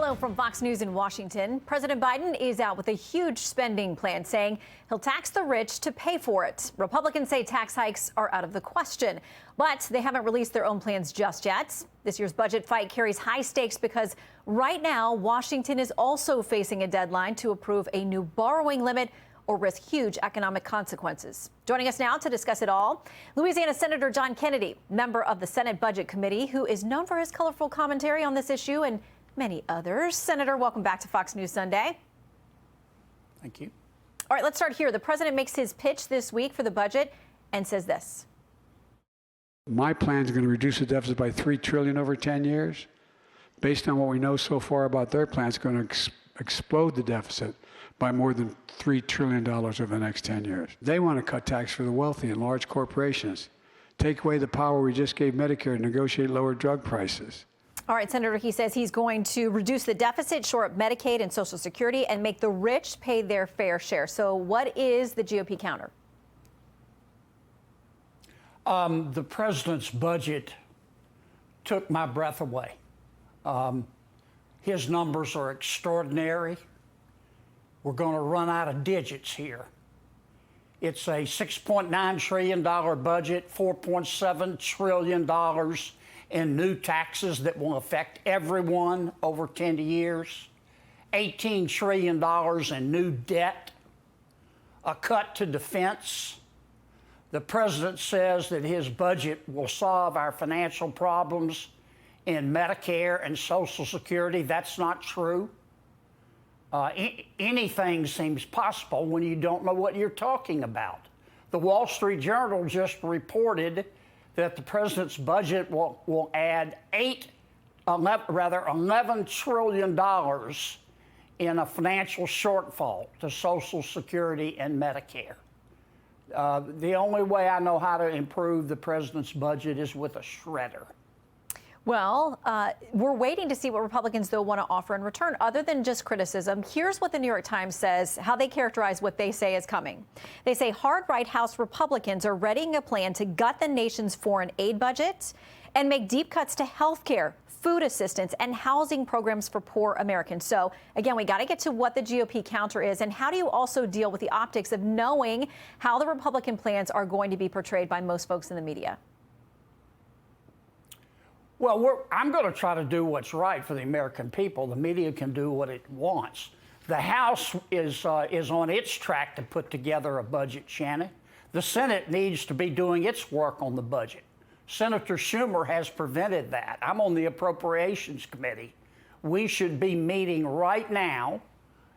Hello from Fox News in Washington. President Biden is out with a huge spending plan, saying he'll tax the rich to pay for it. Republicans say tax hikes are out of the question, but they haven't released their own plans just yet. This year's budget fight carries high stakes because right now Washington is also facing a deadline to approve a new borrowing limit or risk huge economic consequences. Joining us now to discuss it all, Louisiana Senator John Kennedy, member of the Senate Budget Committee, who is known for his colorful commentary on this issue and many others. Senator, welcome back to Fox News Sunday. Thank you. All right, let's start here. The president makes his pitch this week for the budget and says this. My plan is going to reduce the deficit by $3 trillion over 10 years. Based on what we know so far about their plan, it's going to explode the deficit by more than $3 trillion over the next 10 years. They want to cut tax for the wealthy and large corporations, take away the power we just gave Medicare to negotiate lower drug prices. All right, Senator, he says he's going to reduce the deficit, shore up Medicaid and Social Security, and make the rich pay their fair share. So what is the GOP counter? The president's budget took my breath away. His numbers are extraordinary. We're going to run out of digits here. It's a $6.9 trillion budget, $4.7 trillion in new taxes that will affect everyone over 10 years, $18 trillion in new debt, a cut to defense. The president says that his budget will solve our financial problems in Medicare and Social Security. That's not true. Anything seems possible when you don't know what you're talking about. The Wall Street Journal just reported that the president's budget will add $11 trillion in a financial shortfall to Social Security and Medicare. The only way I know how to improve the president's budget is with a shredder. Well, we're waiting to see what Republicans, though, want to offer in return, other than just criticism. Here's what the New York Times says, how they characterize what they say is coming. They say hard right House Republicans are readying a plan to gut the nation's foreign aid budget and make deep cuts to health care, food assistance, and housing programs for poor Americans. So, again, we got to get to what the GOP counter is, and how do you also deal with the optics of knowing how the Republican plans are going to be portrayed by most folks in the media? Well, I'm going to try to do what's right for the American people. The media can do what it wants. The House is on its track to put together a budget, Shannon. The Senate needs to be doing its work on the budget. Senator Schumer has prevented that. I'm on the Appropriations Committee. We should be meeting right now.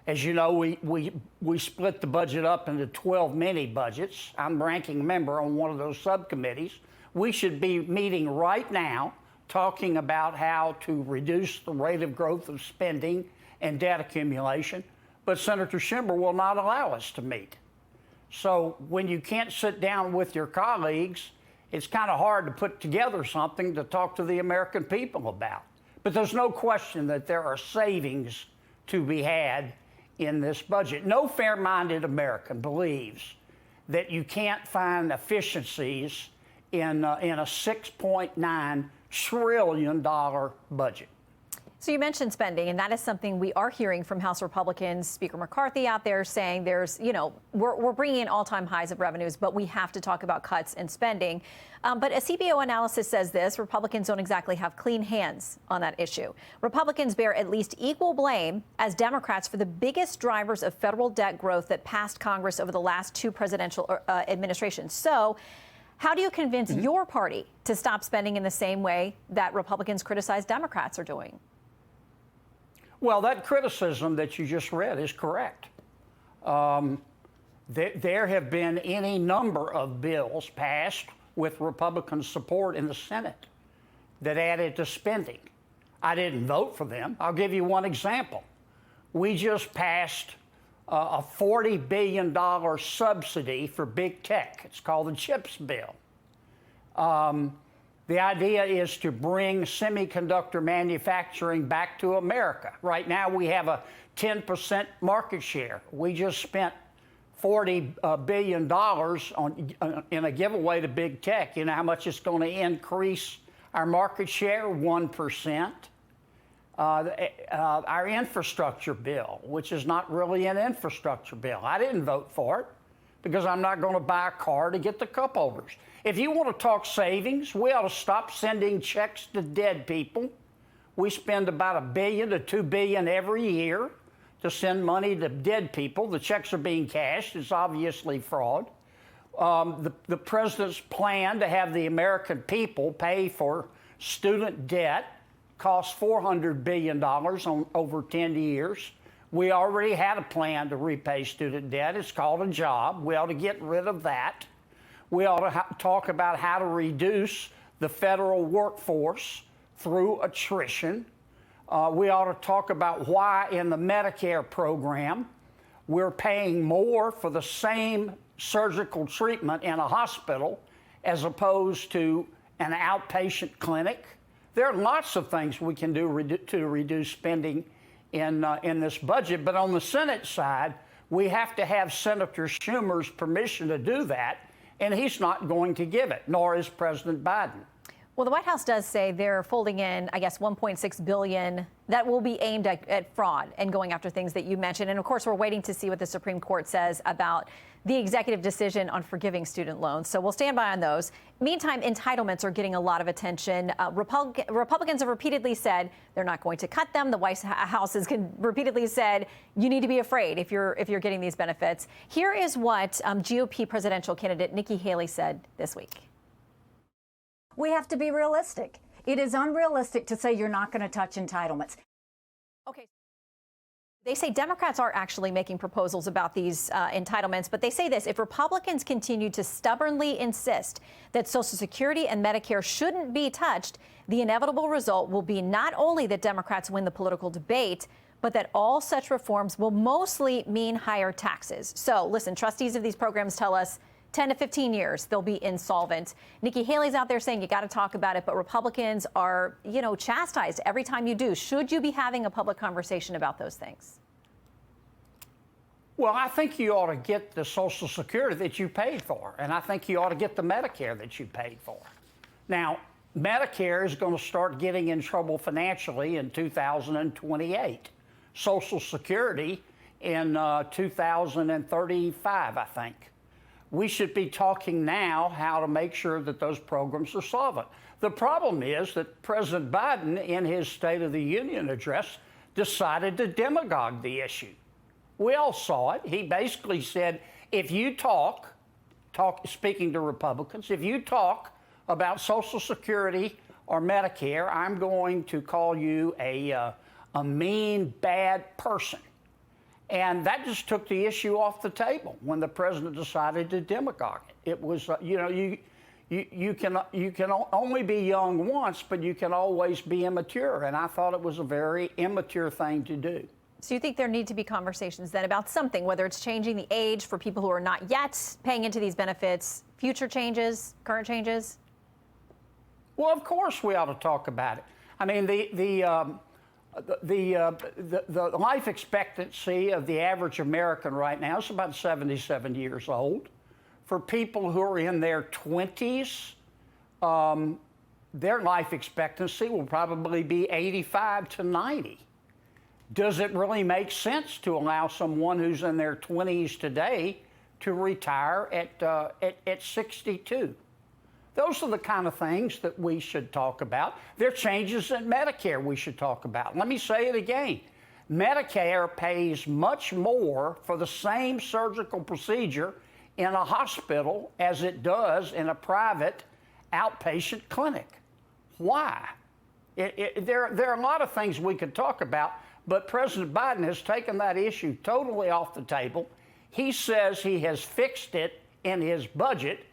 As you know, we split the budget up into 12 mini budgets. I'm ranking member on one of those subcommittees. We should be meeting right now, talking about how to reduce the rate of growth of spending and debt accumulation, but Senator Schumer will not allow us to meet. So when you can't sit down with your colleagues, it's kind of hard to put together something to talk to the American people about. But there's no question that there are savings to be had in this budget. No fair-minded American believes that you can't find efficiencies in a $6.9 trillion budget. So you mentioned spending, and that is something we are hearing from House Republicans. Speaker McCarthy out there saying there's, we're bringing in all-time highs of revenues, but we have to talk about cuts in spending. But a CBO analysis says this: Republicans don't exactly have clean hands on that issue. Republicans bear at least equal blame as Democrats for the biggest drivers of federal debt growth that passed Congress over the last two presidential administrations. So how do you convince your party to stop spending in the same way that Republicans criticize Democrats are doing? Well, that criticism that you just read is correct. There have been any number of bills passed with Republican support in the Senate that added to spending. I didn't vote for them. I'll give you one example. We just passed a $40 billion subsidy for big tech. It's called the CHIPS bill. The idea is to bring semiconductor manufacturing back to America. Right now, we have a 10% market share. We just spent $40 billion in a giveaway to big tech. You know how much it's going to increase our market share? 1%. our infrastructure bill, which is not really an infrastructure bill. I didn't vote for it because I'm not going to buy a car to get the cup holders. If you want to talk savings, we ought to stop sending checks to dead people. We spend about $1 billion to $2 billion every year to send money to dead people. The checks are being cashed. It's obviously fraud. The president's plan to have the American people pay for student debt cost $400 billion on over 10 years. We already had a plan to repay student debt. It's called a job. We ought to get rid of that. We ought to talk about how to reduce the federal workforce through attrition. We ought to talk about why in the Medicare program we're paying more for the same surgical treatment in a hospital as opposed to an outpatient clinic. There are lots of things we can do to reduce spending in this budget, but on the Senate side, we have to have Senator Schumer's permission to do that, and he's not going to give it, nor is President Biden. Well, the White House does say they're folding in, I guess, $1.6 billion that will be aimed at fraud and going after things that you mentioned. And of course, we're waiting to see what the Supreme Court says about the executive decision on forgiving student loans. So we'll stand by on those. Meantime, entitlements are getting a lot of attention. Republicans have repeatedly said they're not going to cut them. The White House has repeatedly said you need to be afraid if you're getting these benefits. Here is what GOP presidential candidate Nikki Haley said this week. We have to be realistic. It is unrealistic to say you're not going to touch entitlements. Okay. They say Democrats are actually making proposals about these entitlements, but they say this: if Republicans continue to stubbornly insist that Social Security and Medicare shouldn't be touched, the inevitable result will be not only that Democrats win the political debate, but that all such reforms will mostly mean higher taxes. So listen, trustees of these programs tell us 10 to 15 years, they'll be insolvent. Nikki Haley's out there saying you got to talk about it, but Republicans are, chastised every time you do. Should you be having a public conversation about those things? Well, I think you ought to get the Social Security that you paid for, and I think you ought to get the Medicare that you paid for. Now, Medicare is going to start getting in trouble financially in 2028. Social Security in 2035, I think. We should be talking now how to make sure that those programs are solvent. The problem is that President Biden, in his State of the Union address, decided to demagogue the issue. We all saw it. He basically said, if you speaking to Republicans, if you talk about Social Security or Medicare, I'm going to call you a mean, bad person. And that just took the issue off the table when the president decided to demagogue it. It was, you can only be young once, but you can always be immature. And I thought it was a very immature thing to do. So you think there need to be conversations then about something, whether it's changing the age for people who are not yet paying into these benefits, future changes, current changes? Well, of course we ought to talk about it. I mean, the life expectancy of the average American right now is about 77 years old. For people who are in their 20s, their life expectancy will probably be 85 to 90. Does it really make sense to allow someone who's in their 20s today to retire at 62? Those are the kind of things that we should talk about. There are changes in Medicare we should talk about. Let me say it again. Medicare pays much more for the same surgical procedure in a hospital as it does in a private outpatient clinic. Why? There are a lot of things we could talk about, but President Biden has taken that issue totally off the table. He says he has fixed it in his budget,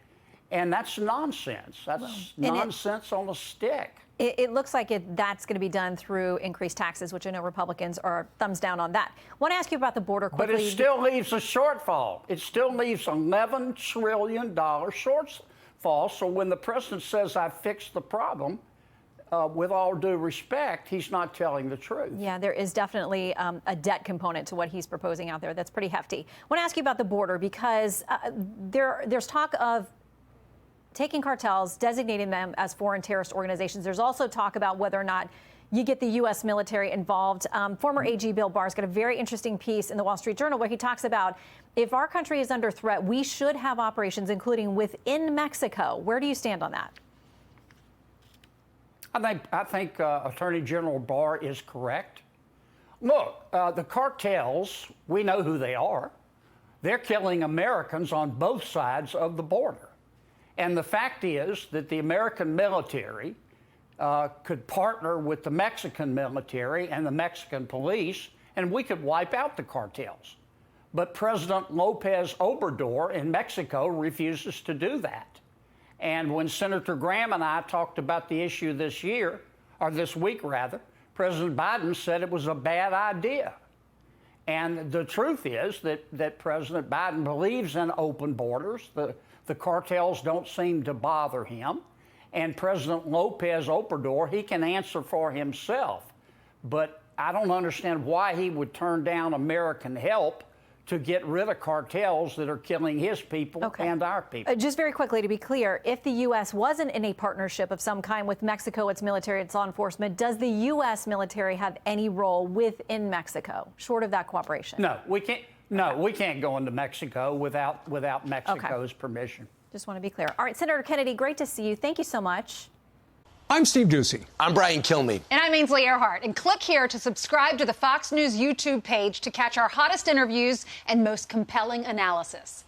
and that's nonsense. That's nonsense on a stick. It looks like that's going to be done through increased taxes, which I know Republicans are thumbs down on that. I want to ask you about the border quickly. But it still leaves a shortfall. It still leaves $11 trillion shortfall. So when the president says I've fixed the problem, with all due respect, he's not telling the truth. Yeah, there is definitely a debt component to what he's proposing out there. That's pretty hefty. I want to ask you about the border because there's talk of taking cartels, designating them as foreign terrorist organizations. There's also talk about whether or not you get the U.S. military involved. Former AG Bill Barr's got a very interesting piece in the Wall Street Journal where he talks about if our country is under threat, we should have operations, including within Mexico. Where do you stand on that? I think Attorney General Barr is correct. Look, the cartels, we know who they are. They're killing Americans on both sides of the border. And the fact is that the American military could partner with the Mexican military and the Mexican police, and we could wipe out the cartels. But President Lopez Obrador in Mexico refuses to do that. And when Senator Graham and I talked about the issue this week, President Biden said it was a bad idea. And the truth is that President Biden believes in open borders. The cartels don't seem to bother him. And President Lopez Obrador, he can answer for himself. But I don't understand why he would turn down American help to get rid of cartels that are killing his people and our people. Just very quickly, to be clear, if the U.S. wasn't in a partnership of some kind with Mexico, its military, its law enforcement, does the U.S. military have any role within Mexico, short of that cooperation? No, we can't. No, we can't go into Mexico without Mexico's permission. Just want to be clear. All right, Senator Kennedy, great to see you. Thank you so much. I'm Steve Doocy. I'm Brian Kilmeade. And I'm Ainsley Earhart. And click here to subscribe to the Fox News YouTube page to catch our hottest interviews and most compelling analysis.